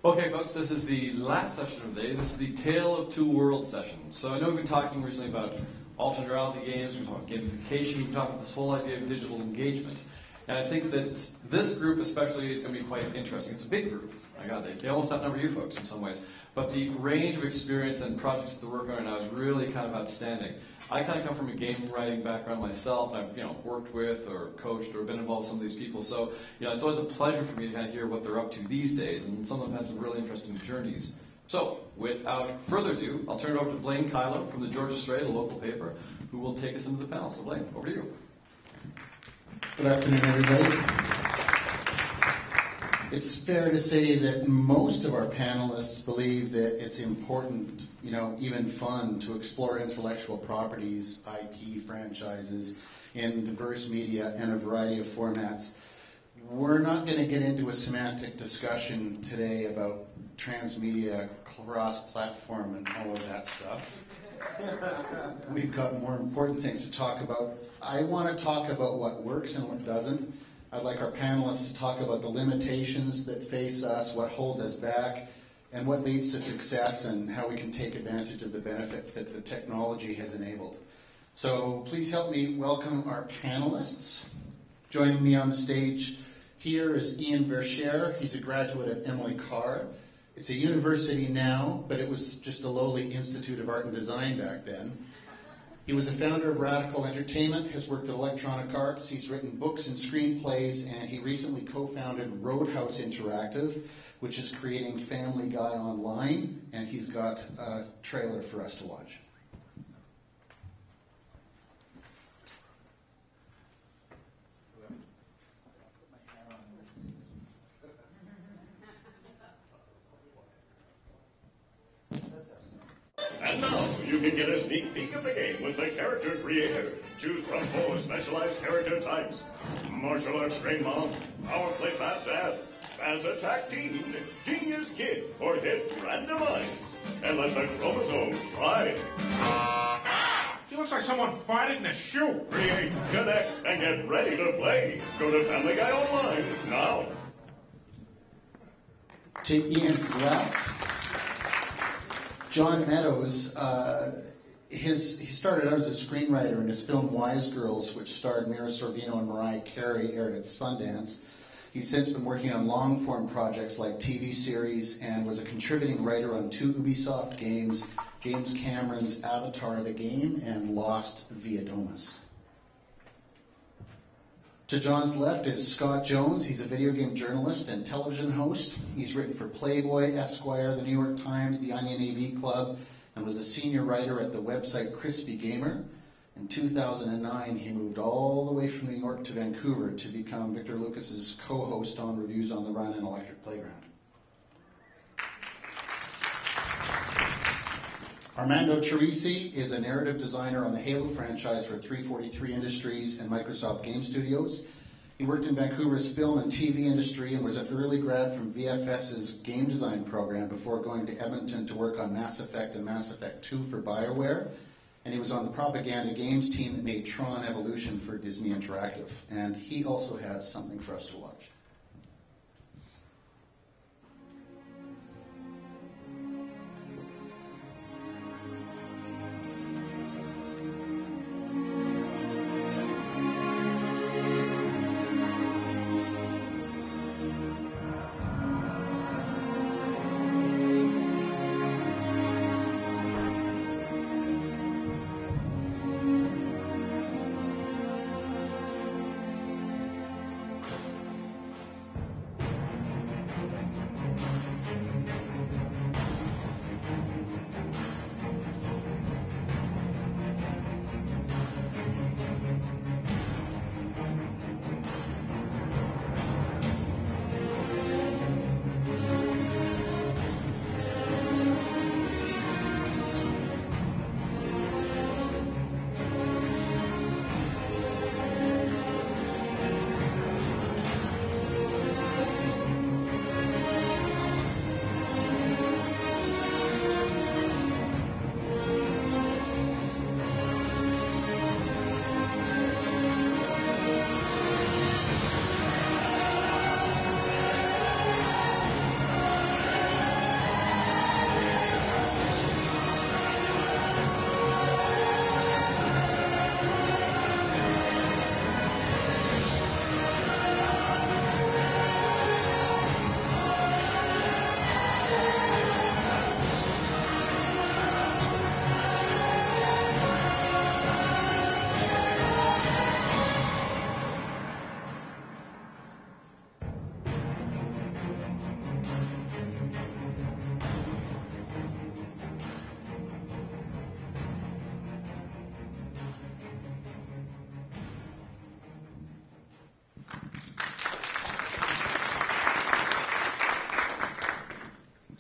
Okay, folks, this is the last session of the day. This is the Tale of Two Worlds session. So I know we've been talking recently about alternate reality games, we've talked about gamification, we've talked about this whole idea of digital engagement. And I think that this group especially is going to be quite interesting. It's a big group. My God, they almost outnumber you folks in some ways. But the range of experience and projects that they're working on right now is really kind of outstanding. I kind of come from a game writing background myself, and I've worked with or coached or been involved with some of these people. So it's always a pleasure for me to kind of hear what they're up to these days, and some of them have some really interesting journeys. So, without further ado, I'll turn it over to Blaine Kyllo from the Georgia Stray, the local paper, who will take us into the panel. So, Blaine, over to you. Good afternoon, everybody. It's fair to say that most of our panelists believe that it's important, even fun, to explore intellectual properties, IP, franchises, in diverse media and a variety of formats. We're not going to get into a semantic discussion today about transmedia, cross-platform, and all of that stuff. We've got more important things to talk about. I want to talk about what works and what doesn't. I'd like our panelists to talk about the limitations that face us, what holds us back, and what leads to success, and how we can take advantage of the benefits that the technology has enabled. So please help me welcome our panelists. Joining me on the stage here is Ian Verchere. He's a graduate of Emily Carr. It's a university now, but it was just a lowly Institute of Art and Design back then. He was a founder of Radical Entertainment, has worked at Electronic Arts, he's written books and screenplays, and he recently co-founded Roadhouse Interactive, which is creating Family Guy online, and he's got a trailer for us to watch. And now, you can get a sneak peek of the game with the Character Creator. Choose from 4 specialized character types. Martial Arts Trained Mom, Power Play Fat Dad, Spaz Attack Teen, Genius Kid, or Hit Randomized. And let the chromosomes fly. She looks like someone farted in a shoe. Create, connect, and get ready to play. Go to Family Guy Online now. To Ian's left, John Meadows, he started out as a screenwriter in his film Wise Girls, which starred Mira Sorvino and Mariah Carey, aired at Sundance. He's since been working on long-form projects like TV series and was a contributing writer on 2 Ubisoft games, James Cameron's Avatar the Game and Lost via Domus. To John's left is Scott Jones. He's a video game journalist and television host. He's written for Playboy, Esquire, The New York Times, The Onion AV Club, and was a senior writer at the website Crispy Gamer. In 2009, he moved all the way from New York to Vancouver to become Victor Lucas's co-host on Reviews on the Run and Electric Playground. Armando Troisi is a narrative designer on the Halo franchise for 343 Industries and Microsoft Game Studios. He worked in Vancouver's film and TV industry and was an early grad from VFS's game design program before going to Edmonton to work on Mass Effect and Mass Effect 2 for BioWare. And he was on the propaganda games team that made Tron Evolution for Disney Interactive. And he also has something for us to watch.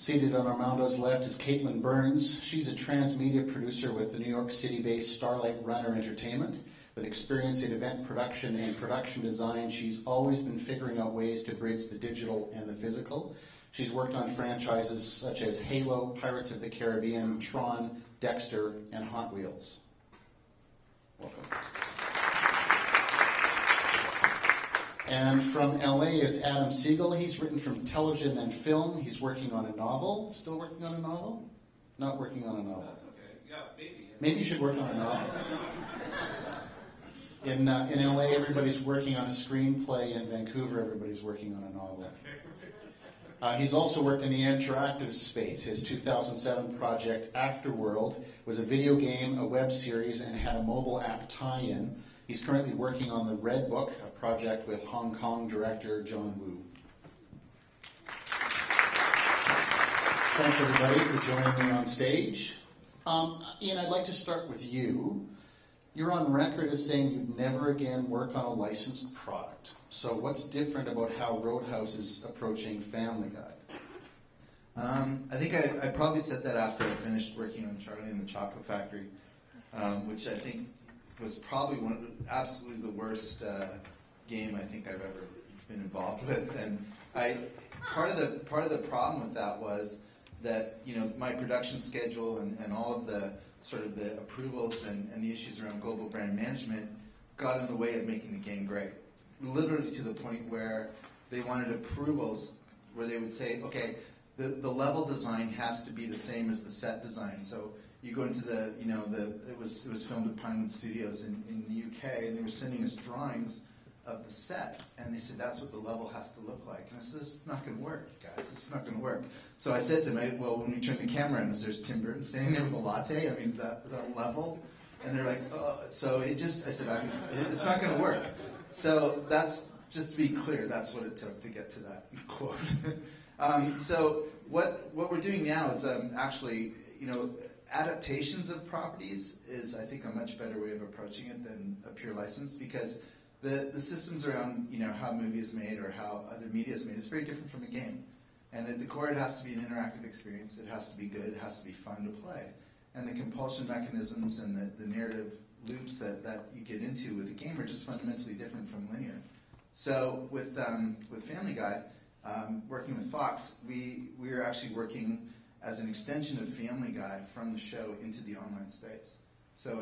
Seated on Armando's left is Caitlin Burns. She's a transmedia producer with the New York City-based Starlight Runner Entertainment. With experience in event production and production design, she's always been figuring out ways to bridge the digital and the physical. She's worked on franchises such as Halo, Pirates of the Caribbean, Tron, Dexter, and Hot Wheels. Welcome. And from LA is Adam Sigel. He's written from television and film. He's working on a novel. Still working on a novel? Not working on a novel. That's okay. Yeah, maybe. Maybe you should work on a novel. In LA, everybody's working on a screenplay. In Vancouver, everybody's working on a novel. He's also worked in the interactive space. His 2007 project, Afterworld, was a video game, a web series, and had a mobile app tie-in. He's currently working on the Red Book, a project with Hong Kong director John Woo. Thanks, everybody, for joining me on stage. Ian, I'd like to start with you. You're on record as saying you'd never again work on a licensed product. So what's different about how Roadhouse is approaching Family Guy? I think I probably said that after I finished working on Charlie and the Chocolate Factory, which I think was probably absolutely the worst game I think I've ever been involved with. And part of the problem with that was that my production schedule and all of the sort of the approvals and the issues around global brand management got in the way of making the game great. Literally to the point where they wanted approvals where they would say, okay, the level design has to be the same as the set design. So you go into it was filmed at Pinewood Studios in the UK, and they were sending us drawings of the set, and they said that's what the level has to look like. And I said, this is not going to work, guys. It's not going to work. So I said to them, well, when we turn the camera on, there's Tim Burton standing there with a latte. I mean, is that level? And they're like, oh. So I said, it's not going to work. So that's, just to be clear, that's what it took to get to that quote. So what we're doing now is actually, adaptations of properties is, I think, a much better way of approaching it than a pure license, because the systems around, how a movie is made or how other media is made is very different from a game. And at the core, it has to be an interactive experience. It has to be good. It has to be fun to play. And the compulsion mechanisms and the narrative loops that you get into with a game are just fundamentally different from linear. So with Family Guy, working with Fox, we are actually working as an extension of Family Guy from the show into the online space. So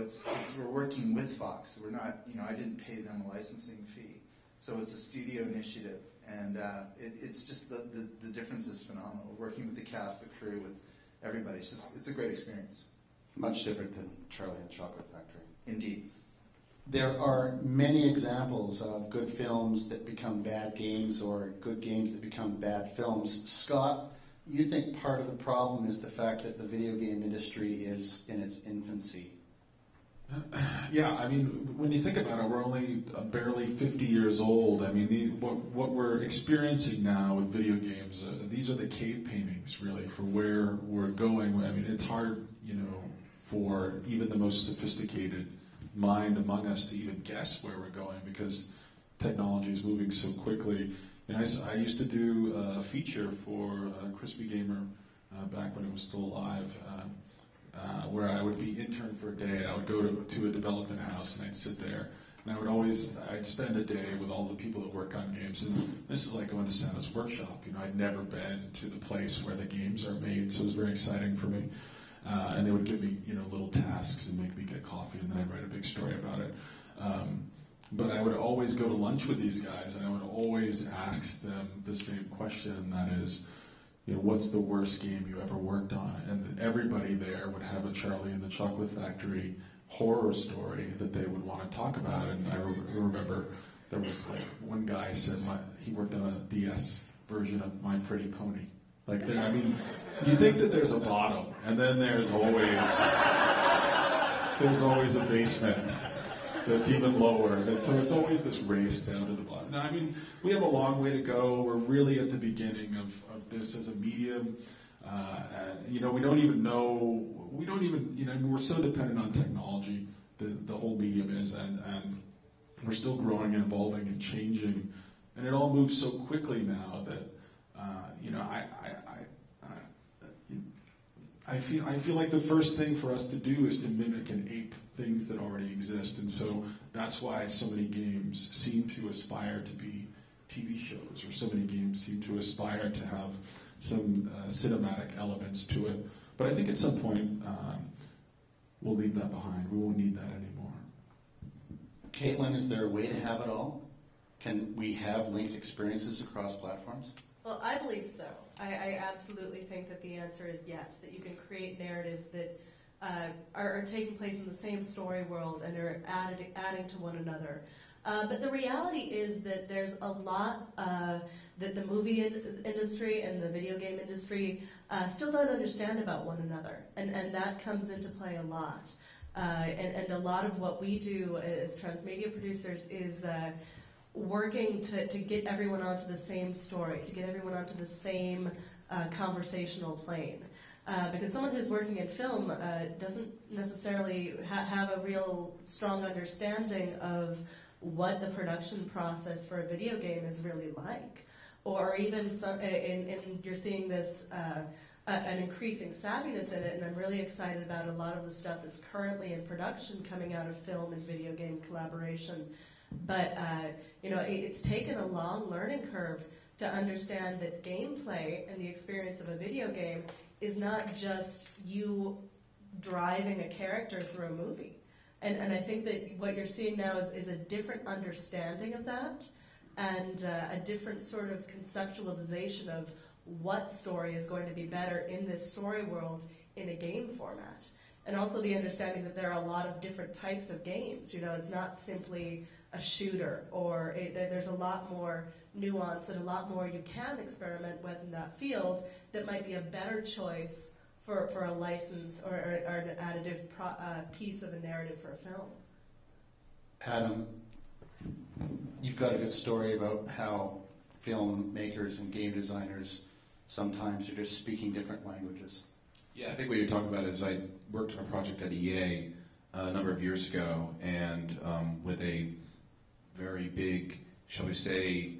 we're working with Fox. We're not, I didn't pay them a licensing fee. So it's a studio initiative, and it's just the difference is phenomenal. We're working with the cast, the crew, with everybody. It's a great experience. Much different than Charlie and the Chocolate Factory. Indeed. There are many examples of good films that become bad games or good games that become bad films. Scott, you think part of the problem is the fact that the video game industry is in its infancy? Yeah, I mean, when you think about it, we're only barely 50 years old. I mean, what we're experiencing now with video games, these are the cave paintings, really, for where we're going. I mean, it's hard, for even the most sophisticated mind among us to even guess where we're going, because technology is moving so quickly. I used to do a feature for Crispy Gamer back when it was still alive, where I would be intern for a day, and I would go to a development house, and I'd sit there, and I'd spend a day with all the people that work on games, and this is like going to Santa's workshop. I'd never been to the place where the games are made, so it was very exciting for me. And they would give me, little tasks and make me get coffee, and then I'd write a big story about it. But I would always go to lunch with these guys, and I would always ask them the same question, and that is, what's the worst game you ever worked on? And everybody there would have a Charlie and the Chocolate Factory horror story that they would want to talk about. And I remember there was one guy said he worked on a DS version of My Pretty Pony. You think that there's a bottom, and then there's always a basement that's even lower, and so it's always this race down to the bottom. Now, we have a long way to go. We're really at the beginning of this as a medium, and we don't even know. We're so dependent on technology. The whole medium is, and we're still growing and evolving and changing, and it all moves so quickly now that I feel like the first thing for us to do is to mimic and ape things that already exist, and so that's why so many games seem to aspire to be TV shows, or so many games seem to aspire to have some cinematic elements to it. But I think at some point we'll leave that behind. We won't need that anymore. Caitlin, is there a way to have it all? Can we have linked experiences across platforms? Well, I believe so. I absolutely think that the answer is yes, that you can create narratives that are taking place in the same story world and are adding to one another. But the reality is that there's a lot that the movie industry and the video game industry still don't understand about one another, and that comes into play a lot. And a lot of what we do as transmedia producers is working to get everyone onto the same story, to get everyone onto the same conversational plane. Because someone who's working in film doesn't necessarily have a real strong understanding of what the production process for a video game is really like. Or even you're seeing this an increasing savviness in it, and I'm really excited about a lot of the stuff that's currently in production coming out of film and video game collaboration. But it's taken a long learning curve to understand that gameplay and the experience of a video game is not just you driving a character through a movie. And I think that what you're seeing now is a different understanding of that, and a different sort of conceptualization of what story is going to be better in this story world in a game format. And also the understanding that there are a lot of different types of games. It's not simply a shooter, or there's a lot more nuance and a lot more you can experiment with in that field that might be a better choice for a license or an additive piece of a narrative for a film. Adam, you've got a good story about how filmmakers and game designers sometimes are just speaking different languages. Yeah, I think what you're talking about is I worked on a project at EA a number of years ago, and with a very big, shall we say,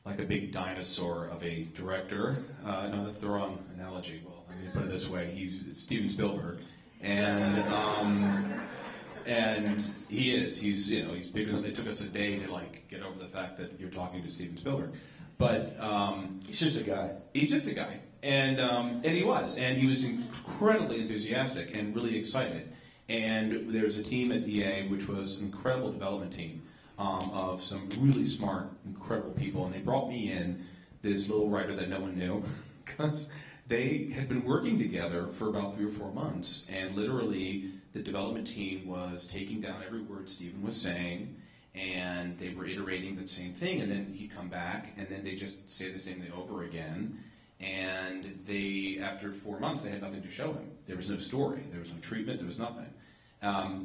like a big dinosaur of a director. No, that's the wrong analogy. Well, I'm going to put it this way: he's Steven Spielberg, and he is. He's bigger than. It took us a day to get over the fact that you're talking to Steven Spielberg, but he's just a guy. He's just a guy, and he was incredibly enthusiastic and really excited. And there's a team at EA which was an incredible development team. Of some really smart, incredible people, and they brought me in, this little writer that no one knew, because they had been working together for about 3 or 4 months, and literally the development team was taking down every word Steven was saying, and they were iterating the same thing, and then he'd come back, and then they just say the same thing over again, and after 4 months, they had nothing to show him. There was no story, there was no treatment, there was nothing.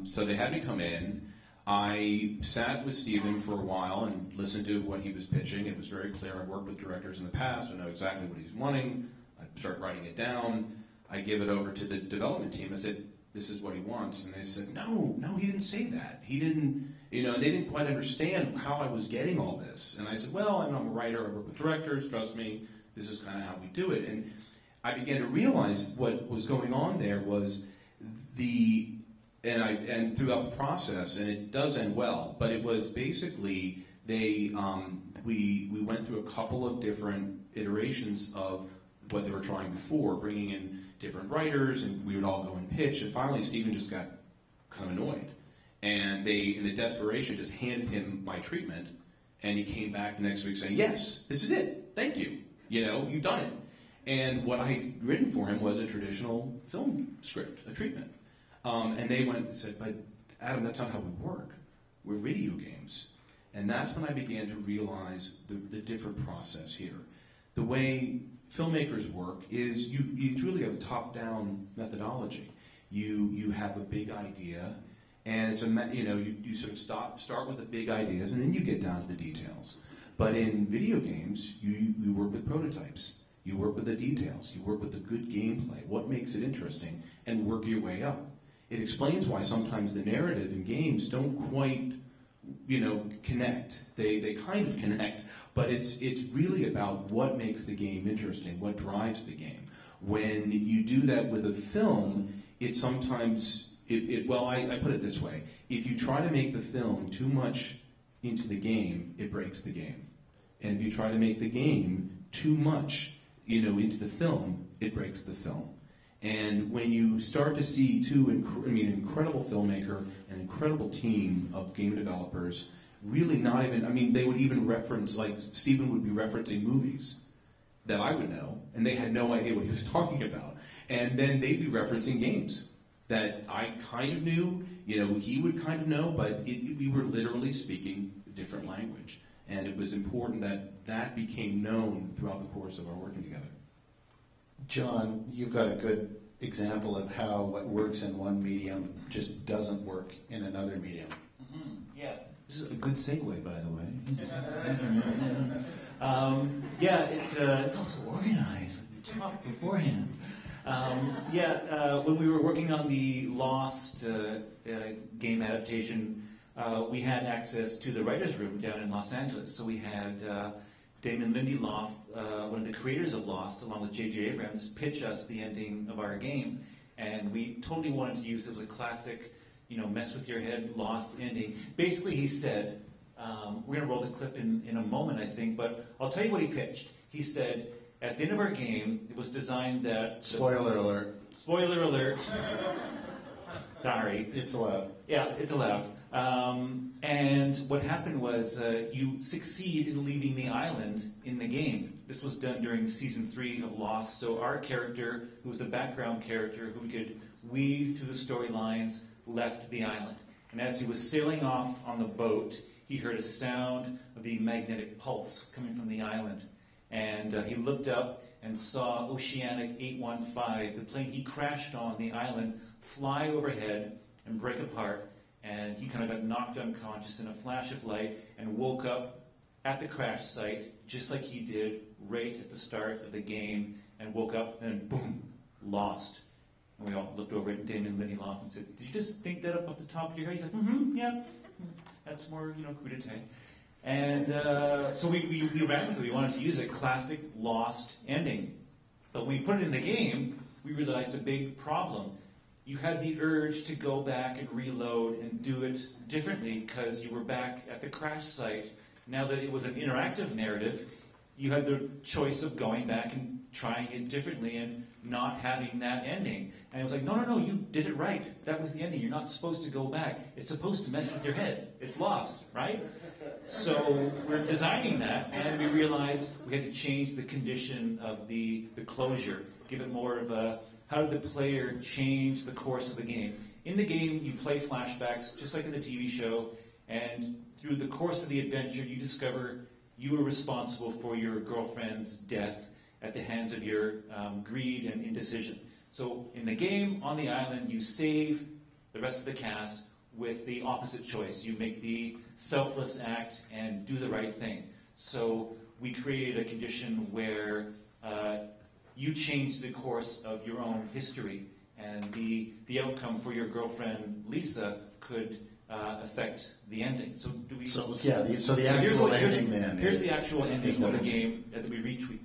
So they had me come in. I sat with Steven for a while and listened to what he was pitching. It was very clear. I worked with directors in the past. I know exactly what he's wanting. I start writing it down. I give it over to the development team. I said, this is what he wants. And they said, no, he didn't say that. He didn't, they didn't quite understand how I was getting all this. And I said, well, I'm a writer. I work with directors. Trust me, this is kind of how we do it. And I began to realize what was going on there was and throughout the process, and it does end well, but it was basically we went through a couple of different iterations of what they were trying before, bringing in different writers, and we would all go and pitch, and finally Steven just got kind of annoyed, and they, in a desperation, just handed him my treatment, and he came back the next week saying, yes, this is it, thank you, you've done it. And what I had written for him was a traditional film script, a treatment. And they went and said, but Adam, that's not how we work. We're video games. And that's when I began to realize the different process here. The way filmmakers work is you truly have a top-down methodology. You have a big idea, and it's you sort of start with the big ideas, and then you get down to the details. But in video games, you work with prototypes. You work with the details. You work with the good gameplay, what makes it interesting, and work your way up. It explains why sometimes the narrative in games don't quite, connect. They kind of connect, but it's really about what makes the game interesting, what drives the game, When you do that with a film, it sometimes, well, I put it this way. If you try to make the film too much into the game, it breaks the game. And if you try to make the game too much, into the film, it breaks the film. And when you start to see an incredible filmmaker, an incredible team of game developers, really not even, they would even reference, like Stephen would be referencing movies that I would know, and they had no idea what he was talking about. And then they'd be referencing games that I kind of knew, he would kind of know, but we were literally speaking a different language. And it was important that became known throughout the course of our working together. John, you've got a good example of how what works in one medium just doesn't work in another medium. Mm-hmm. Yeah, this is a good segue, by the way. It's also organized. We talked beforehand. When we were working on the Lost game adaptation, we had access to the writer's room down in Los Angeles. So we had Damon Lindelof, one of the creators of Lost, along with J.J. Abrams, pitch us the ending of our game. And we totally wanted to use it. It was a classic, mess with your head, Lost ending. Basically, he said, we're going to roll the clip in a moment, I think, but I'll tell you what he pitched. He said, at the end of our game, it was designed that... Spoiler alert. Spoiler alert. Sorry. It's allowed. Yeah, it's allowed. And what happened was you succeed in leaving the island in the game. This was done during Season 3 of Lost, so our character, who was the background character, who could weave through the storylines, left the island. And as he was sailing off on the boat, he heard a sound of the magnetic pulse coming from the island. And he looked up and saw Oceanic 815, the plane he crashed on the island, fly overhead and break apart. And he kind of got knocked unconscious in a flash of light and woke up at the crash site, just like he did right at the start of the game, and woke up and boom, lost. And we all looked over at Damon Lindelof and said, "Did you just think that up off the top of your head?" He's like, yeah, that's more, crudité. And so we ran with it. We wanted to use a classic Lost ending. But when we put it in the game, we realized a big problem. You had the urge to go back and reload and do it differently because you were back at the crash site. Now that it was an interactive narrative, you had the choice of going back and trying it differently and not having that ending. And it was like, no, you did it right. That was the ending. You're not supposed to go back. It's supposed to mess with your head. It's Lost, right? So we're designing that, and we realized we had to change the condition of the closure, give it more of a, how did the player change the course of the game? In the game, you play flashbacks, just like in the TV show, and through the course of the adventure, you discover you were responsible for your girlfriend's death at the hands of your greed and indecision. So in the game, on the island, you save the rest of the cast with the opposite choice. You make the selfless act and do the right thing. So we created a condition where you change the course of your own history, and the outcome for your girlfriend Lisa could affect the ending. So do we? So the actual ending then. Here's the actual ending of the game that we retweet.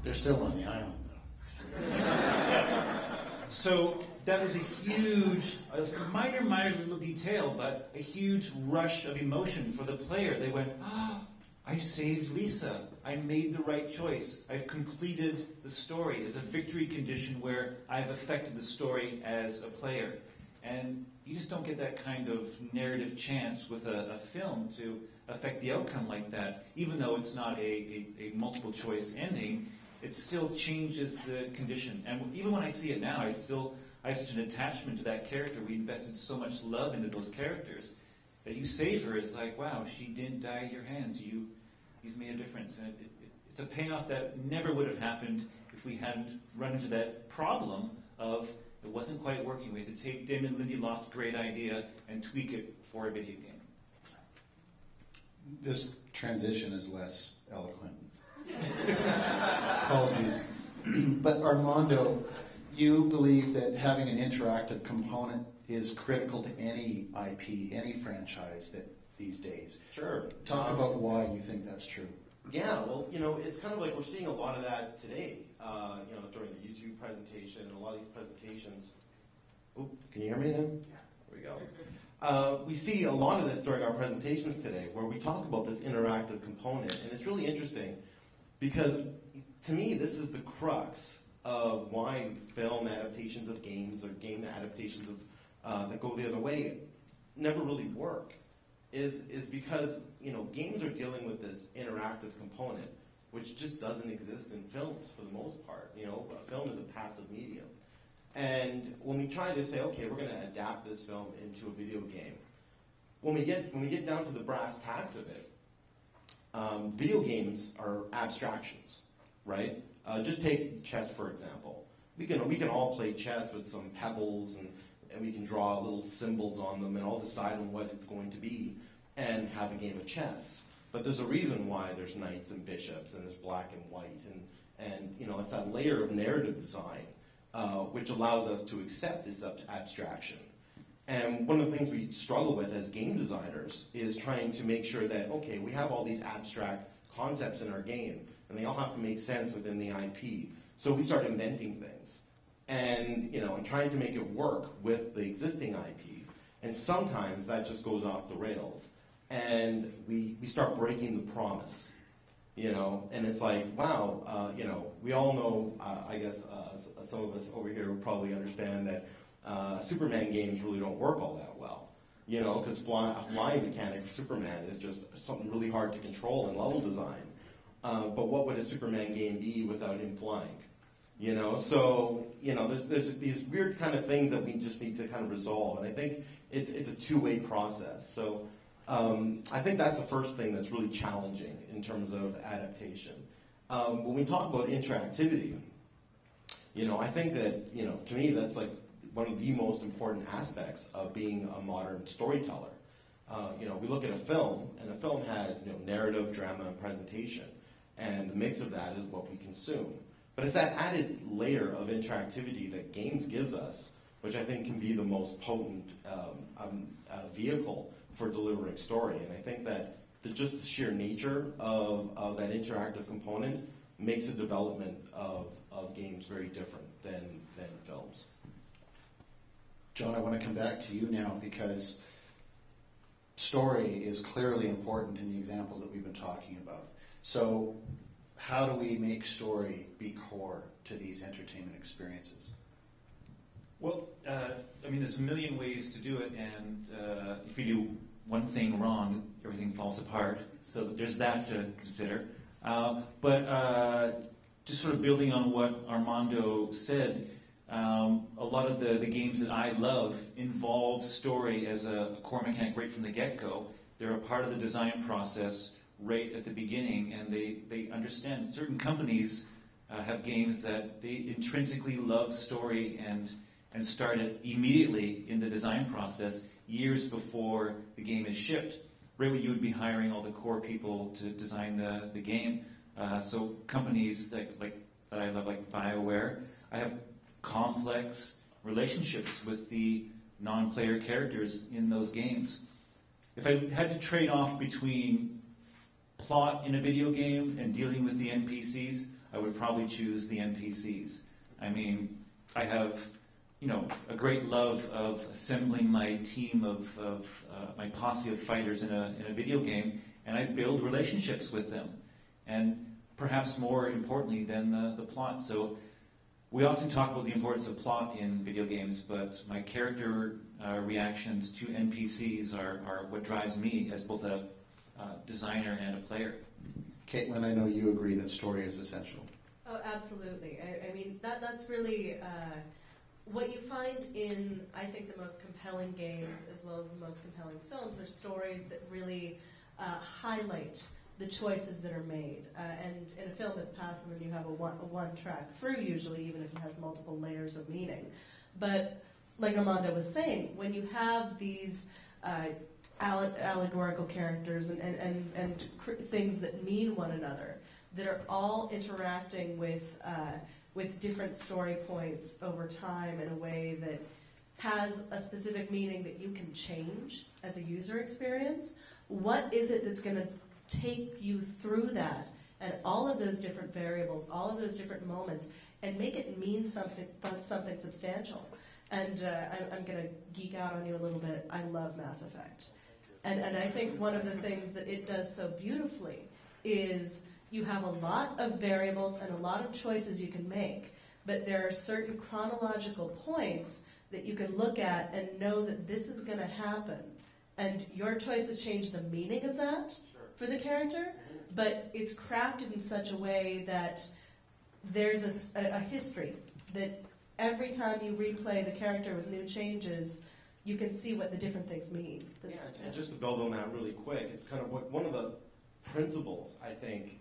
They're still on the island, though. So that was a huge, minor little detail, but a huge rush of emotion for the player. They went, "Ah, I saved Lisa. I made the right choice. I've completed the story." There's a victory condition where I've affected the story as a player. And you just don't get that kind of narrative chance with a film to affect the outcome like that. Even though it's not a multiple choice ending, it still changes the condition. And even when I see it now, I have such an attachment to that character. We invested so much love into those characters that you save her. It's like, wow, she didn't die at your hands. You've made a difference. And it's a payoff that never would have happened if we hadn't run into that problem of it wasn't quite working. We had to take Damon Lindelof's great idea and tweak it for a video game. This transition is less eloquent. Apologies. But Armando, you believe that having an interactive component is critical to any IP, any franchise these days. Sure. Talk about why you think that's true. Yeah, well, it's kind of like we're seeing a lot of that today. During the YouTube presentation and a lot of these presentations. Oop, can you hear me now? Yeah. There we go. We see a lot of this during our presentations today, where we talk about this interactive component, and it's really interesting because, to me, this is the crux of why film adaptations of games or game adaptations of that go the other way never really work. Is because games are dealing with this interactive component, which just doesn't exist in films for the most part. A film is a passive medium. And when we try to say, okay, we're going to adapt this film into a video game, when we get down to the brass tacks of it, video games are abstractions, right? Just take chess, for example. We can all play chess with some pebbles and we can draw little symbols on them and all decide on what it's going to be and have a game of chess. But there's a reason why there's knights and bishops and there's black and white and it's that layer of narrative design which allows us to accept this abstraction. And one of the things we struggle with as game designers is trying to make sure that, okay, we have all these abstract concepts in our game and they all have to make sense within the IP. So we start inventing things and trying to make it work with the existing IP. And sometimes that just goes off the rails. And we start breaking the promise, and it's like, wow, we all know, I guess some of us over here would probably understand that Superman games really don't work all that well, because a flying mechanic for Superman is just something really hard to control in level design. But what would a Superman game be without him flying? So there's these weird kind of things that we just need to kind of resolve, and I think it's a two-way process. So I think that's the first thing that's really challenging in terms of adaptation. When we talk about interactivity, I think that to me that's like one of the most important aspects of being a modern storyteller. We look at a film, and a film has narrative, drama, and presentation, and the mix of that is what we consume. But it's that added layer of interactivity that games gives us, which I think can be the most potent vehicle for delivering story. And I think that just the sheer nature of that interactive component makes the development of games very different than films. John, I want to come back to you now because story is clearly important in the examples that we've been talking about. So how do we make story be core to these entertainment experiences? Well, there's a million ways to do it, and if you do one thing wrong, everything falls apart. So there's that to consider. But just sort of building on what Armando said, a lot of the games that I love involve story as a core mechanic right from the get-go. They're a part of the design process right at the beginning, and they understand. Certain companies have games that they intrinsically love story and start it immediately in the design process, years before the game is shipped. Right when you would be hiring all the core people to design the game. So companies that I love, like BioWare, I have complex relationships with the non-player characters in those games. If I had to trade off between plot in a video game and dealing with the NPCs, I would probably choose the NPCs. I mean, I have, a great love of assembling my team of my posse of fighters in a video game, and I build relationships with them, and perhaps more importantly than the plot. So we often talk about the importance of plot in video games, but my character reactions to NPCs are what drives me as both a designer and a player. Caitlin, I know you agree that story is essential. Oh, absolutely. I mean, that's really what you find in, I think, the most compelling games as well as the most compelling films are stories that really highlight the choices that are made. And in a film that's passive and you have a one track through usually, even if it has multiple layers of meaning. But like Armando was saying, when you have these allegorical characters and things that mean one another, that are all interacting with different story points over time in a way that has a specific meaning that you can change as a user experience, what is it that's going to take you through that and all of those different variables, all of those different moments, and make it mean something substantial? And I'm going to geek out on you a little bit. I love Mass Effect. And I think one of the things that it does so beautifully is you have a lot of variables and a lot of choices you can make, but there are certain chronological points that you can look at and know that this is going to happen. And your choices change the meaning of that for the character, but it's crafted in such a way that there's a history that every time you replay the character with new changes, you can see what the different things mean. And just to build on that really quick, it's kind of one of the principles, I think,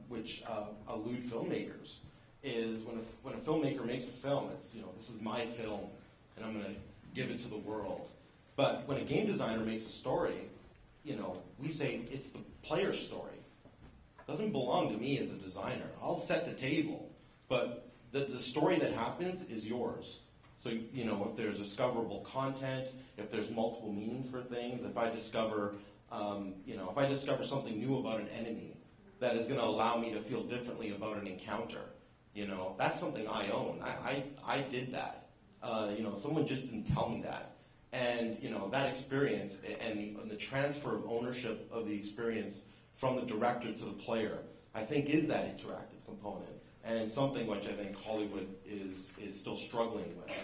which elude filmmakers, is when a filmmaker makes a film, it's, this is my film, and I'm going to give it to the world. But when a game designer makes a story, we say it's the player's story. It doesn't belong to me as a designer. I'll set the table, but the story that happens is yours. So, if there's discoverable content, if there's multiple meanings for things, if I discover, something new about an enemy that is going to allow me to feel differently about an encounter, that's something I own. I did that. Someone just didn't tell me that. And, that experience and the transfer of ownership of the experience from the director to the player, I think is that interactive component. And something which I think Hollywood is still struggling with.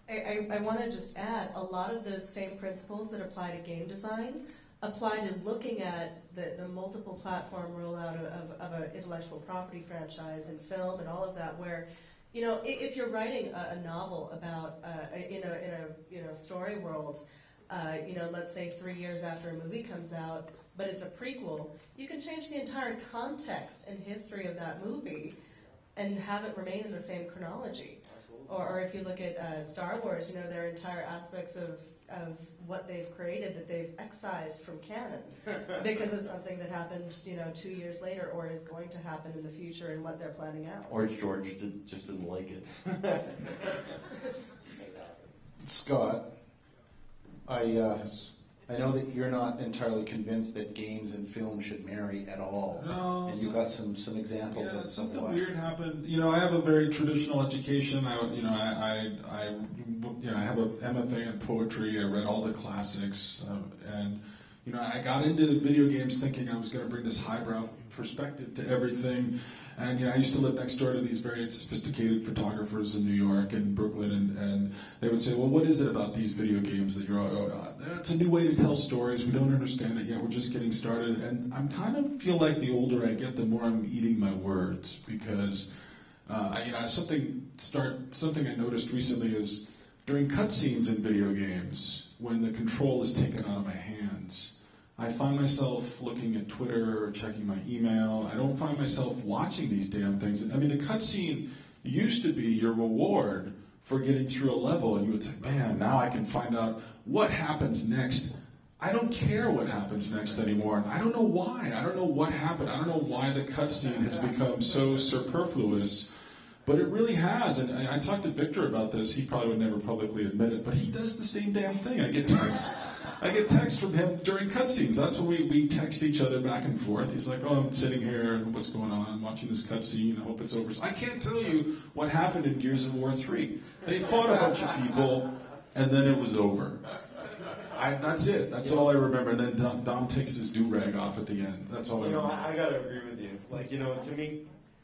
I want to just add, a lot of those same principles that apply to game design apply to looking at the multiple platform rollout of an intellectual property franchise in film and all of that, where, if you're writing a novel about, in a story world, let's say 3 years after a movie comes out, but it's a prequel, you can change the entire context and history of that movie and have it remain in the same chronology. Or if you look at Star Wars, there are entire aspects of what they've created that they've excised from canon because of something that happened, 2 years later, or is going to happen in the future and what they're planning out. Or George just didn't like it. Scott, I know that you're not entirely convinced that games and film should marry at all. No, and you've got some examples of something why. weird happened. I have a very traditional education. I have a MFA in poetry. I read all the classics, and I got into video games thinking I was going to bring this highbrow perspective to everything. And I used to live next door to these very sophisticated photographers in New York and Brooklyn, and they would say, well, what is it about these video games that you're, it's a new way to tell stories, we don't understand it yet, we're just getting started. And I'm kind of feel like the older I get, the more I'm eating my words, because something I noticed recently is during cutscenes in video games, when the control is taken out of my hands, I find myself looking at Twitter or checking my email. I don't find myself watching these damn things. I mean, the cutscene used to be your reward for getting through a level, and you would think, man, now I can find out what happens next. I don't care what happens next anymore. I don't know why. I don't know what happened. I don't know why the cutscene has become so superfluous. But it really has, and I talked to Victor about this. He probably would never publicly admit it, but he does the same damn thing. I get texts from him during cutscenes. That's when we text each other back and forth. He's like, "Oh, I'm sitting here, what's going on? I'm watching this cutscene. I hope it's over." I can't tell you what happened in Gears of War 3. They fought a bunch of people, and then it was over. That's it. That's all I remember. And then Dom takes his do-rag off at the end. That's all I remember. I gotta agree with you. Like,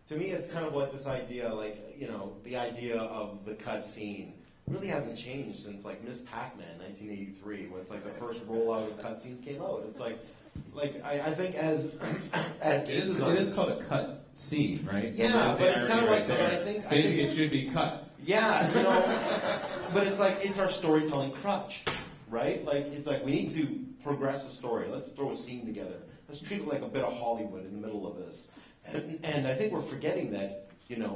to me, it's kind of like this idea, like, the idea of the cutscene really hasn't changed since, like, Miss Pac-Man, 1983, when it's like the first rollout of cutscenes came out. It's like I think as it is called a cut scene, right? Yeah, but it's kind of like, but I think it should be cut. Yeah, but it's like it's our storytelling crutch, right? Like it's like we need to progress a story. Let's throw a scene together. Let's treat it like a bit of Hollywood in the middle of this. And I think we're forgetting that,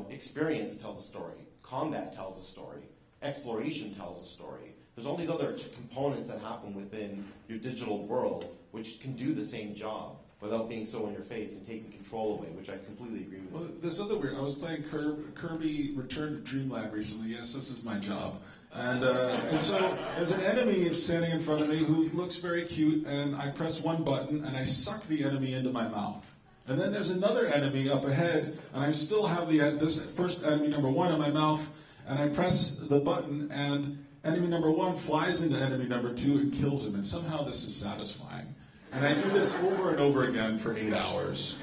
experience tells a story, combat tells a story, exploration tells a story. There's all these other components that happen within your digital world which can do the same job without being so in your face and taking control away, which I completely agree with. Well, there's other weird. I was playing Kirby Return to Dreamland recently. Yes, this is my job. And so there's an enemy standing in front of me who looks very cute, and I press one button and I suck the enemy into my mouth. And then there's another enemy up ahead, and I still have this first enemy number one in my mouth, and I press the button, and enemy number one flies into enemy number two and kills him, and somehow this is satisfying. And I do this over and over again for 8 hours.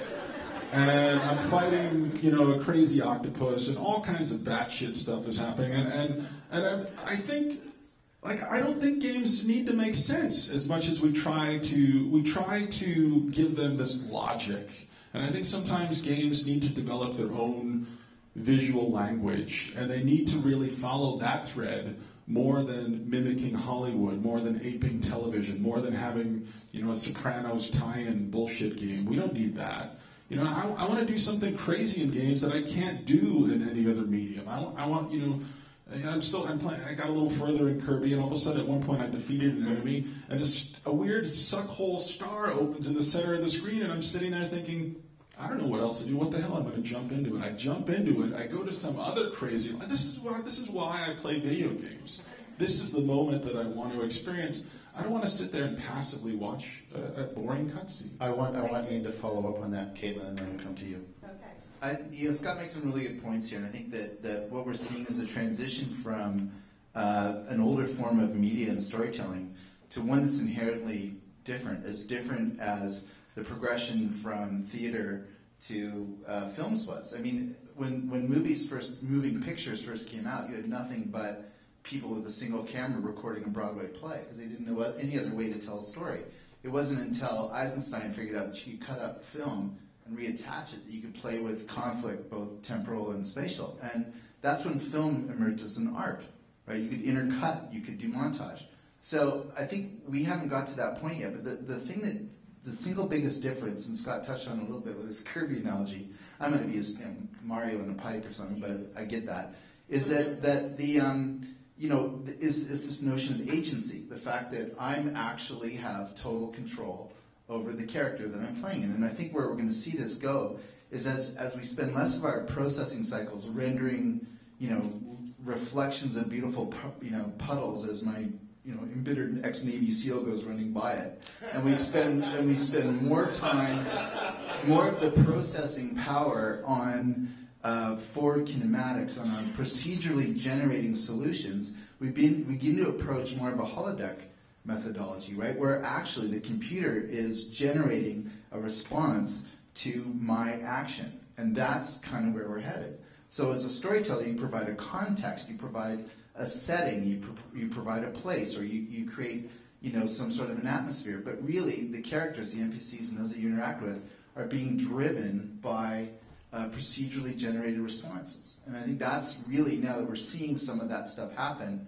And I'm fighting, a crazy octopus, and all kinds of batshit stuff is happening, and I think, I don't think games need to make sense as much as we try to give them this logic. And I think sometimes games need to develop their own visual language, and they need to really follow that thread more than mimicking Hollywood, more than aping television, more than having, a Sopranos tie-in bullshit game. We don't need that. I want to do something crazy in games that I can't do in any other medium. I want, I'm playing. I got a little further in Kirby, and all of a sudden, at one point, I defeated an enemy, and a weird suckhole star opens in the center of the screen, and I'm sitting there thinking, I don't know what else to do. What the hell? I'm going to jump into it. I jump into it. I go to some other crazy. This is why I play video games. This is the moment that I want to experience. I don't want to sit there and passively watch a boring cutscene. I want Ian to follow up on that, Caitlin, and then we'll come to you. Okay. Scott makes some really good points here, and I think that what we're seeing is a transition from an older form of media and storytelling to one that's inherently different, as the progression from theater to films was. I mean, when moving pictures first came out, you had nothing but people with a single camera recording a Broadway play because they didn't know any other way to tell a story. It wasn't until Eisenstein figured out that you could cut up film and reattach it, that you could play with conflict, both temporal and spatial. And that's when film emerged as an art, right? You could intercut, you could do montage. So I think we haven't got to that point yet, but the single biggest difference, and Scott touched on it a little bit with his Kirby analogy, I'm going to be Mario in a pipe or something, but I get that, is that is this notion of agency, the fact that I'm actually have total control over the character that I'm playing in. And I think where we're going to see this go is as we spend less of our processing cycles rendering, reflections of beautiful, puddles as my, embittered ex-Navy SEAL goes running by it, and we spend more time, more of the processing power on forward kinematics, on procedurally generating solutions. We begin to approach more of a holodeck methodology, right, where actually the computer is generating a response to my action, and that's kind of where we're headed. So as a storyteller, you provide a context, you provide a setting, you provide a place, or you create some sort of an atmosphere, but really the characters, the NPCs, and those that you interact with are being driven by procedurally generated responses. And I think that's really, now that we're seeing some of that stuff happen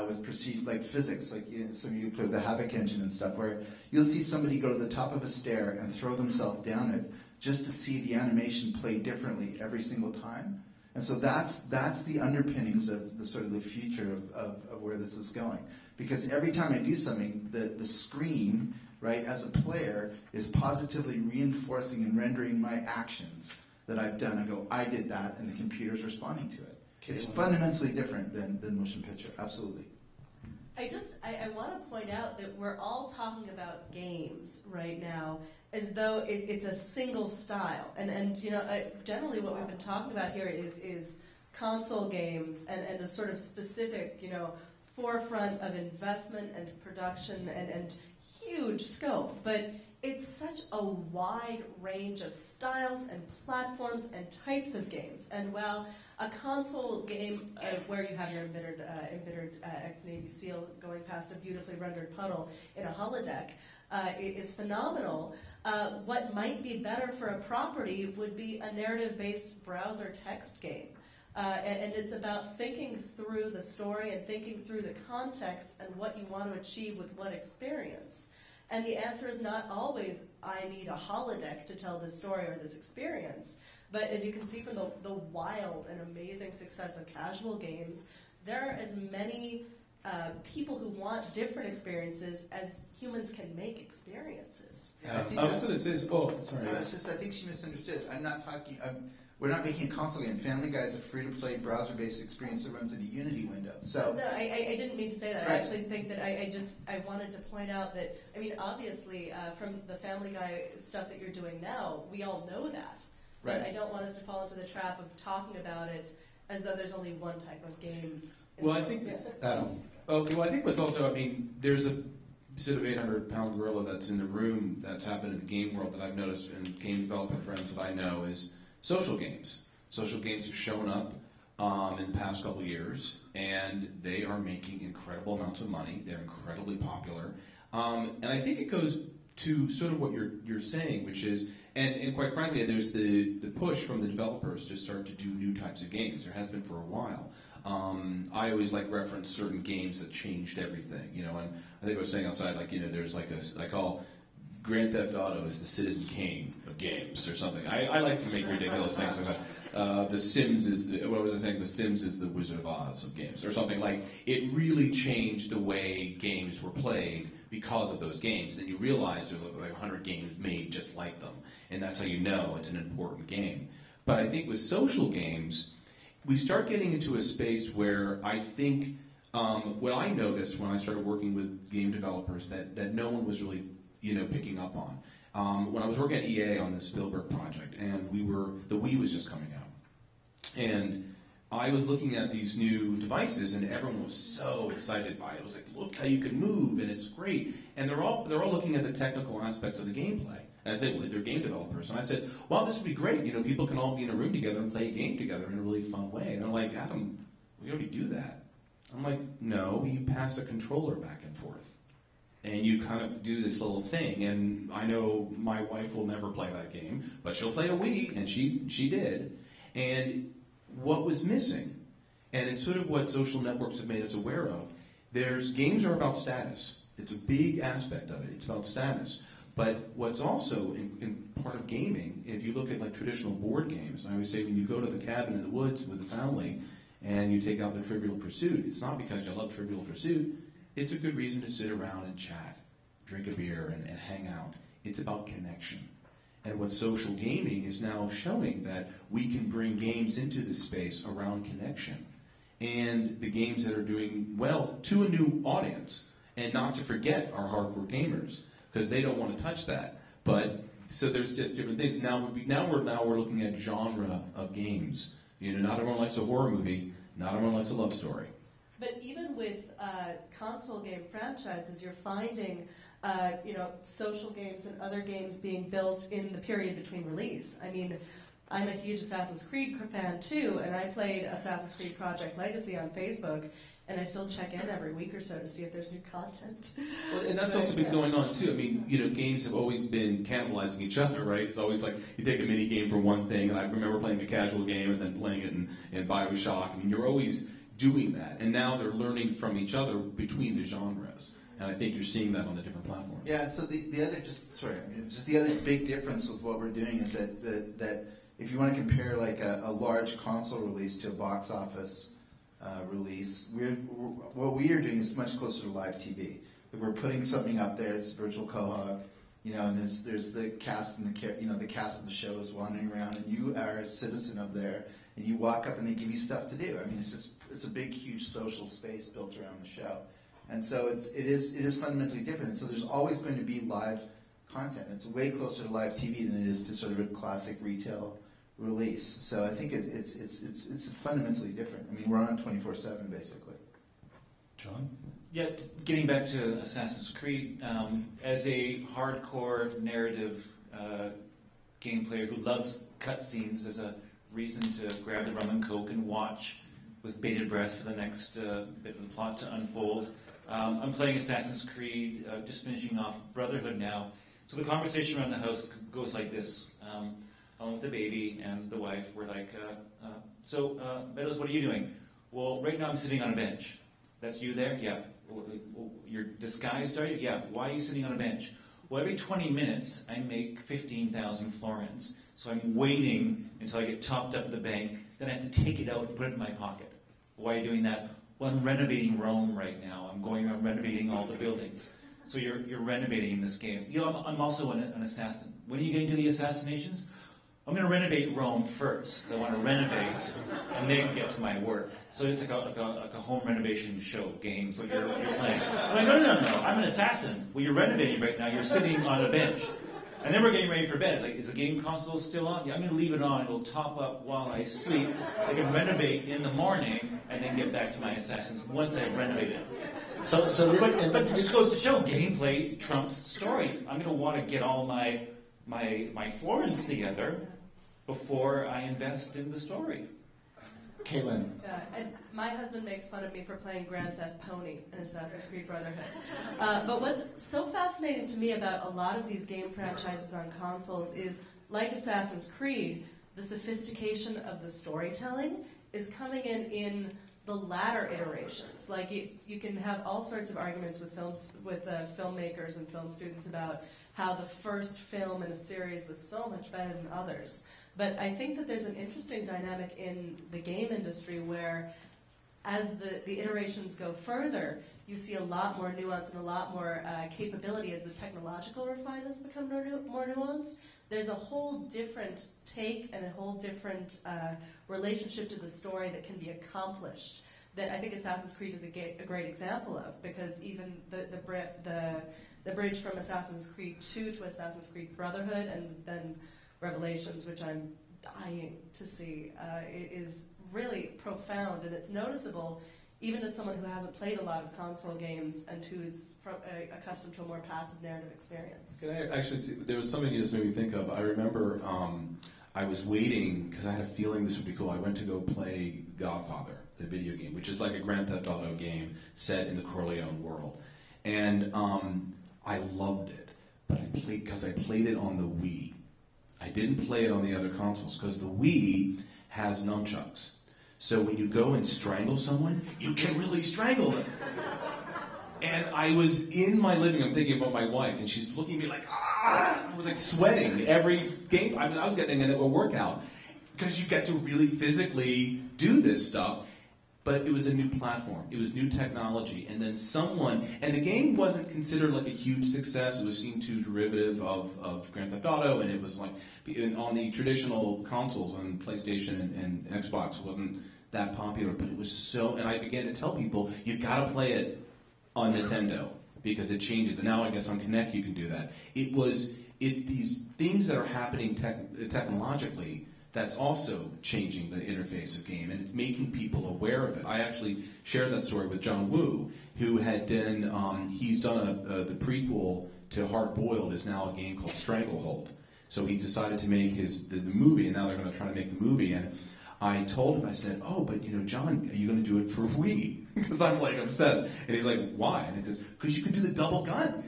with like physics, like some of you play with the Havoc engine and stuff, where you'll see somebody go to the top of a stair and throw themselves down it just to see the animation play differently every single time. And so that's the underpinnings of the sort of the future of where this is going. Because every time I do something, the screen, right, as a player, is positively reinforcing and rendering my actions. that I've done. I go, I did that, and the computer's responding to it. It's fundamentally different than motion picture, absolutely. I want to point out that we're all talking about games right now as though it's a single style. And generally what we've been talking about here is console games and a sort of specific, forefront of investment and production and huge scope. But it's such a wide range of styles and platforms and types of games. And while a console game where you have your embittered ex-Navy SEAL going past a beautifully rendered puddle in a holodeck is phenomenal, what might be better for a property would be a narrative-based browser text game. And it's about thinking through the story and thinking through the context and what you want to achieve with what experience. And the answer is not always, I need a holodeck to tell this story or this experience. But as you can see from the wild and amazing success of casual games, there are as many people who want different experiences as humans can make experiences. Yeah, I think I was going to say, sorry. No, it's just, I think she misunderstood. I'm not talking, we're not making a console game. Family Guy is a free-to-play browser-based experience that runs in a Unity window. So no, I didn't mean to say that. Right. I actually think that I wanted to point out that, obviously, from the Family Guy stuff that you're doing now, we all know that. Right. But I don't want us to fall into the trap of talking about it as though there's only one type of game. Well, I think I think what's also, there's a sort of 800-pound gorilla that's in the room that's happened in the game world that I've noticed, and game development friends that I know, is social games. Social games have shown up in the past couple of years, and they are making incredible amounts of money. They're incredibly popular, and I think it goes to sort of what you're saying, which is, and quite frankly, there's the push from the developers to start to do new types of games. There has been for a while. I always reference certain games that changed everything, and I think I was saying outside, there's I call Grand Theft Auto is the Citizen Kane of games or something. I like to make ridiculous things about The Sims is The Sims is the Wizard of Oz of games or something. It really changed the way games were played because of those games. And then you realize there's 100 games made just like them, and that's how you know it's an important game. But I think with social games, we start getting into a space where I think what I noticed when I started working with game developers that no one was really picking up on. When I was working at EA on this Spielberg project, and the Wii was just coming out, and I was looking at these new devices, and everyone was so excited by it. It was like, look how you can move, and it's great. And they're all looking at the technical aspects of the gameplay, as they would, they're game developers. And I said, well, this would be great. People can all be in a room together and play a game together in a really fun way. And they're like, Adam, we already do that. I'm like, no, you pass a controller back and forth. And you kind of do this little thing. And I know my wife will never play that game, but she'll play a Wii, and she did. And what was missing, and it's sort of what social networks have made us aware of, games are about status. It's a big aspect of it. It's about status. But what's also in part of gaming, if you look at traditional board games, I always say when you go to the cabin in the woods with the family and you take out the Trivial Pursuit, it's not because you love Trivial Pursuit. It's a good reason to sit around and chat, drink a beer, and hang out. It's about connection. And what social gaming is now showing, that we can bring games into this space around connection. And the games that are doing well to a new audience, and not to forget our hardcore gamers, because they don't want to touch that. But so there's just different things. Now we're looking at genre of games. Not everyone likes a horror movie. Not everyone likes a love story. But even with console game franchises, you're finding social games and other games being built in the period between release. I'm a huge Assassin's Creed fan too, and I played Assassin's Creed Project Legacy on Facebook, and I still check in every week or so to see if there's new content. Well, and that's also been going on too. Games have always been cannibalizing each other, right? It's always like you take a mini game for one thing, and I remember playing a casual game and then playing it in BioShock. You're always doing that, and now they're learning from each other between the genres. And I think you're seeing that on the different platforms. Yeah, so the other big difference with what we're doing is that if you want to compare a large console release to a box office release, what we are doing is much closer to live TV. We're putting something up there, it's virtual cohort, You know, and there's the cast and the cast of the show is wandering around, and you are a citizen of there, and you walk up and they give you stuff to do. I mean, it's a big, huge social space built around the show, and so it is fundamentally different. So there's always going to be live content. It's way closer to live TV than it is to sort of a classic retail release. So I think it's fundamentally different. I mean, we're on 24/7 basically. John? Yeah, getting back to Assassin's Creed, as a hardcore narrative game player who loves cutscenes as a reason to grab the rum and coke and watch with bated breath for the next bit of the plot to unfold, I'm playing Assassin's Creed, just finishing off Brotherhood now. So the conversation around the house goes like this. I'm with the baby and the wife. We're like, so Meadows, what are you doing? Well, right now I'm sitting on a bench. That's you there? Yeah. You're disguised, are you? Yeah. Why are you sitting on a bench? Well, every 20 minutes I make 15,000 florins. So I'm waiting until I get topped up at the bank. Then I have to take it out and put it in my pocket. Why are you doing that? Well, I'm renovating Rome right now. I'm going around renovating all the buildings. So you're renovating in this game. You know, I'm also an assassin. When are you getting to the assassinations? I'm going to renovate Rome first. I want to renovate and then get to my work. So it's like a home renovation show game. Is what you're playing. I'm like, no. I'm an assassin. Well, you're renovating right now. You're sitting on a bench. And then we're getting ready for bed. It's like, is the game console still on? Yeah, I'm going to leave it on. It'll top up while I sleep. So I can renovate in the morning and then get back to my assassins once I've renovated. But this goes to show gameplay trumps story. I'm going to want to get all my florins together before I invest in the story. Kaylin. And my husband makes fun of me for playing Grand Theft Pony in Assassin's Creed Brotherhood. But what's so fascinating to me about a lot of these game franchises on consoles is, like Assassin's Creed, the sophistication of the storytelling is coming in the latter iterations. Like you can have all sorts of arguments with filmmakers and film students about how the first film in a series was so much better than others. But I think that there's an interesting dynamic in the game industry where, as the iterations go further, you see a lot more nuance and a lot more capability as the technological refinements become more nuanced. There's a whole different take and a whole different relationship to the story that can be accomplished that I think Assassin's Creed is a great example of, because even the bridge from Assassin's Creed 2 to Assassin's Creed Brotherhood and then Revelations, which I'm dying to see, is really profound, and it's noticeable even as someone who hasn't played a lot of console games and who's accustomed to a more passive narrative experience. Can I actually see, there was something you just made me think of. I remember I was waiting, because I had a feeling this would be cool. I went to go play Godfather, the video game, which is like a Grand Theft Auto game set in the Corleone world. And I loved it, but because I played it on the Wii. I didn't play it on the other consoles, because the Wii has nunchucks. So when you go and strangle someone, you can really strangle them. And I was in my living room thinking about my wife, and she's looking at me like, ah! I was like sweating every game. I mean, I was getting into a workout, because you get to really physically do this stuff. But it was a new platform. It was new technology. And then and the game wasn't considered like a huge success. It was seen too derivative of Grand Theft Auto, and it was like, on the traditional consoles, on PlayStation and Xbox, it wasn't that popular. But it was so, and I began to tell people, you've got to play it on Nintendo, because it changes. And now I guess on Kinect you can do that. It's these things that are happening technologically that's also changing the interface of game, and it's making people aware of it. I actually shared that story with John Woo, who had done, he's done the prequel to Hard Boiled is now a game called Stranglehold. So he's decided to make the movie, and now they're going to try to make the movie. And I told him, I said, oh, but John, are you going to do it for Wii? Because I'm like obsessed. And he's like, why? And he goes, because you can do the double gun.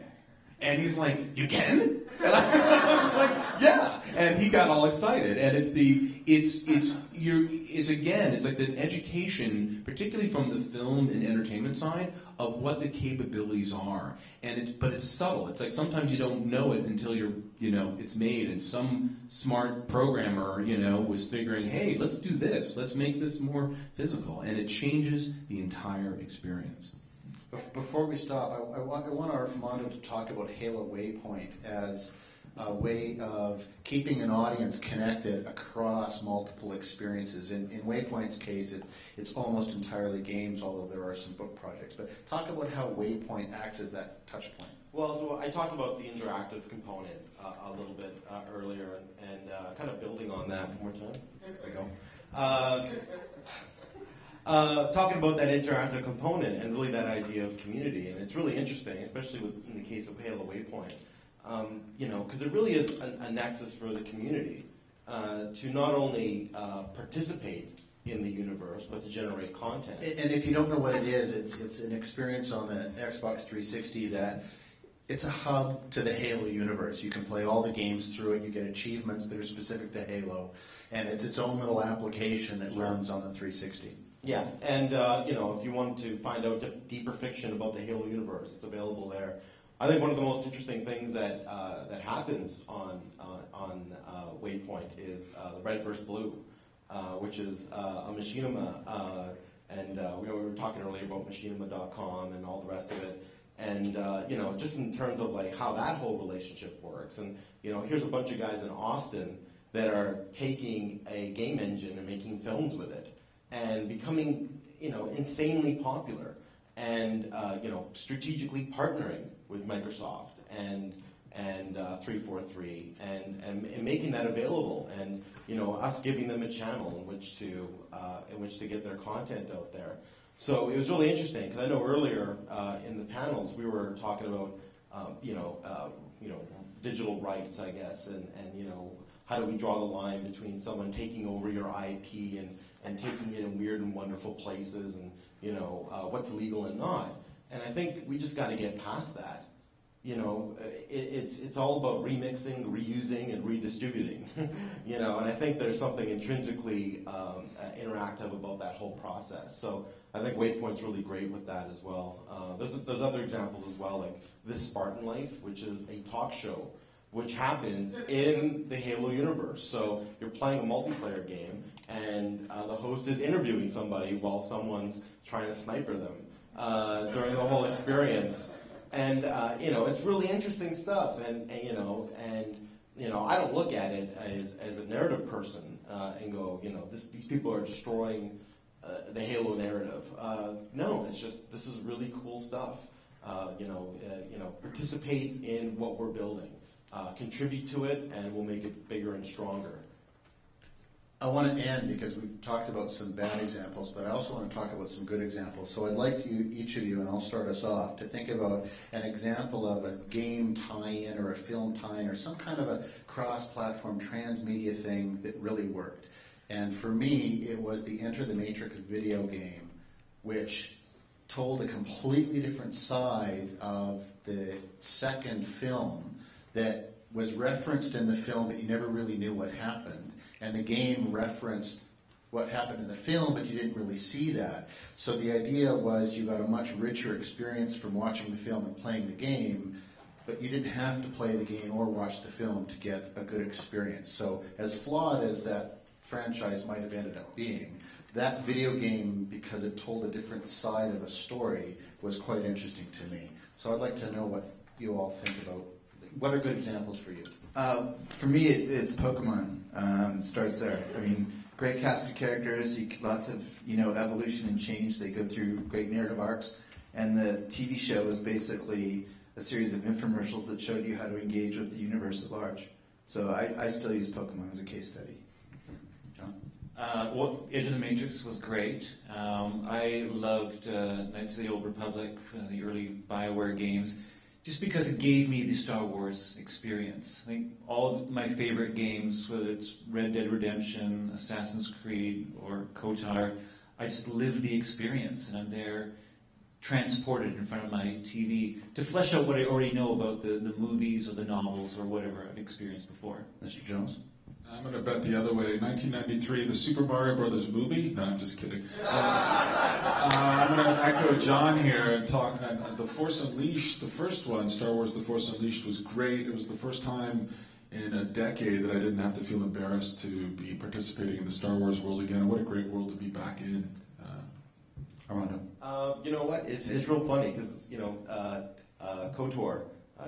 And he's like, you can? And I was like, yeah. And he got all excited. And it's like the education, particularly from the film and entertainment side, of what the capabilities are. But it's subtle. It's like sometimes you don't know it until it's made, and some smart programmer, was figuring, hey, let's do this. Let's make this more physical. And it changes the entire experience. Before we stop, I want Armando to talk about Halo Waypoint as a way of keeping an audience connected across multiple experiences. In Waypoint's case, it's almost entirely games, although there are some book projects. But talk about how Waypoint acts as that touch point. Well, so I talked about the interactive component a little bit earlier, and kind of building on that one more time. There we go. Talking about that interactive component and really that idea of community, and it's really interesting, especially in the case of Halo Waypoint, because it really is a nexus for the community to not only participate in the universe, but to generate content. And if you don't know what it is, it's an experience on the Xbox 360 that it's a hub to the Halo universe. You can play all the games through it. You get achievements that are specific to Halo, and it's its own little application that runs on the 360. Yeah, and if you want to find out deeper fiction about the Halo universe, it's available there. I think one of the most interesting things that happens on Waypoint is the Red vs. Blue, which is a machinima, and we were talking earlier about machinima.com and all the rest of it. And just in terms of like how that whole relationship works, and here's a bunch of guys in Austin that are taking a game engine and making films with it, and becoming insanely popular, and strategically partnering with Microsoft and 343 and making that available, and us giving them a channel in which to get their content out there. So it was really interesting because I know earlier in the panels we were talking about digital rights, I guess, and how do we draw the line between someone taking over your IP and taking it in weird and wonderful places, and what's legal and not. And I think we just got to get past that. It's all about remixing, reusing, and redistributing. And I think there's something intrinsically interactive about that whole process. So I think Waypoint's really great with that as well. There's other examples as well, like This Spartan Life, which is a talk show which happens in the Halo universe. So you're playing a multiplayer game, and the host is interviewing somebody while someone's trying to sniper them during the whole experience. And it's really interesting stuff. And I don't look at it as a narrative person and go, these people are destroying the Halo narrative. No, it's just this is really cool stuff. Participate in what we're building, contribute to it, and we'll make it bigger and stronger. I want to end because we've talked about some bad examples, but I also want to talk about some good examples. So I'd like each of you, and I'll start us off, to think about an example of a game tie-in or a film tie-in or some kind of a cross-platform transmedia thing that really worked. And for me, it was the Enter the Matrix video game, which told a completely different side of the second film that was referenced in the film, but you never really knew what happened. And the game referenced what happened in the film, but you didn't really see that. So the idea was you got a much richer experience from watching the film and playing the game, but you didn't have to play the game or watch the film to get a good experience. So as flawed as that franchise might have ended up being, that video game, because it told a different side of a story, was quite interesting to me. So I'd like to know what you all think about. What are good examples for you? For me, it's Pokemon. It starts there. I mean, great cast of characters, lots of evolution and change. They go through great narrative arcs, and the TV show is basically a series of infomercials that showed you how to engage with the universe at large. So I still use Pokemon as a case study. John? Edge of the Matrix was great. I loved Knights of the Old Republic, the early BioWare games, just because it gave me the Star Wars experience. I think all of my favorite games, whether it's Red Dead Redemption, Assassin's Creed, or KOTOR, I just live the experience, and I'm there transported in front of my TV to flesh out what I already know about the movies or the novels or whatever I've experienced before. Mr. Jones? I'm going to bet the other way. 1993, the Super Mario Brothers movie? No, I'm just kidding. I'm going to echo John here and talk. The Force Unleashed, the first one, Star Wars The Force Unleashed, was great. It was the first time in a decade that I didn't have to feel embarrassed to be participating in the Star Wars world again. What a great world to be back in. Armando. You know what? It's real funny because KOTOR,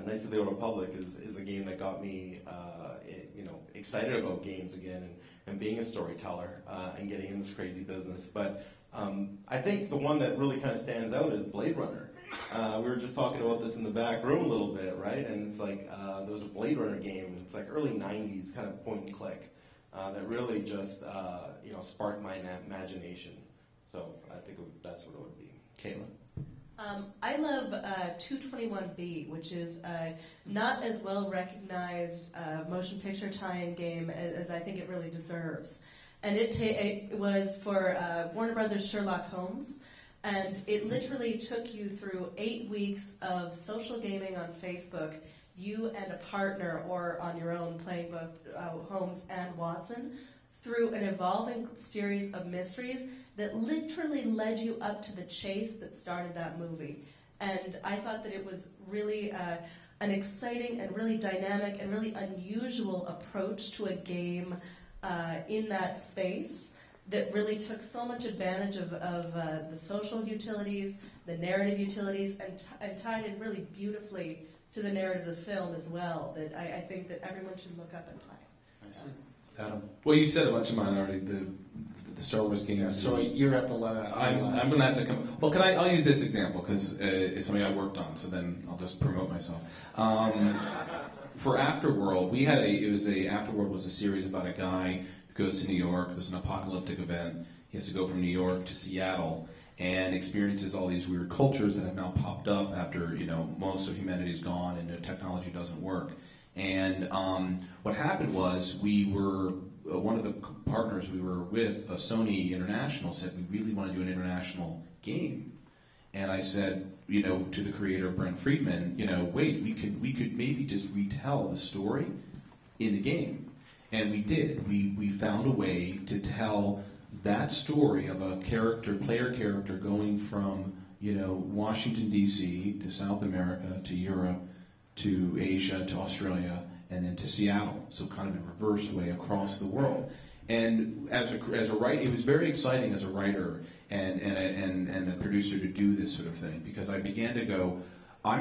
Knights of the Old Republic, is a game that got me excited about games again and being a storyteller and getting in this crazy business. But I think the one that really kind of stands out is Blade Runner. We were just talking about this in the back room a little bit, right? And it's like there was a Blade Runner game. It's like early '90s, kind of point and click, that really just sparked my imagination. So I think that's what it would be. Kayla. I love 221B, which is not as well recognized motion picture tie-in game as I think it really deserves. And it was for Warner Brothers' Sherlock Holmes, and it literally took you through 8 weeks of social gaming on Facebook, you and a partner or on your own playing both Holmes and Watson, through an evolving series of mysteries that literally led you up to the chase that started that movie. And I thought that it was really an exciting and really dynamic and really unusual approach to a game in that space that really took so much advantage of the social utilities, the narrative utilities, and tied in really beautifully to the narrative of the film as well, that I think that everyone should look up and play. I see. Adam. Well, you said a bunch of mine already. The Star Wars games. So you're at the last. I'm going to have to come. Well, I'll use this example because it's something I worked on. So then I'll just promote myself. For Afterworld, Afterworld was a series about a guy who goes to New York. There's an apocalyptic event. He has to go from New York to Seattle and experiences all these weird cultures that have now popped up after most of humanity is gone and the technology doesn't work. And what happened was we were one of the partners we were with, Sony International, said we really want to do an international game. And I said, to the creator Brent Friedman, wait, we could maybe just retell the story in the game. And we did. We found a way to tell that story of a player character going from Washington D.C. to South America to Europe to Asia to Australia and then to Seattle, so kind of in reverse way across the world. And as a writer, it was very exciting as a writer and a producer to do this sort of thing, because I began to go, I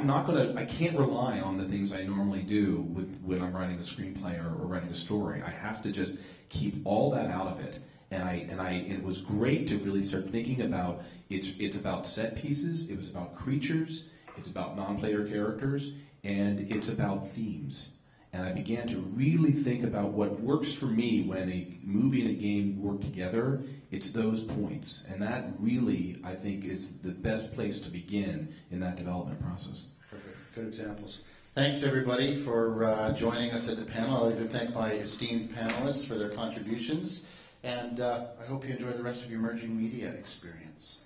can't rely on the things I normally do when I'm writing a screenplay or writing a story. I have to just keep all that out of it. And it was great to really start thinking about it's about set pieces, it was about creatures, it's about non-player characters, and it's about themes. And I began to really think about what works for me when a movie and a game work together. It's those points. And that really, I think, is the best place to begin in that development process. Perfect. Good examples. Thanks, everybody, for joining us at the panel. I'd like to thank my esteemed panelists for their contributions. And I hope you enjoy the rest of your emerging media experience.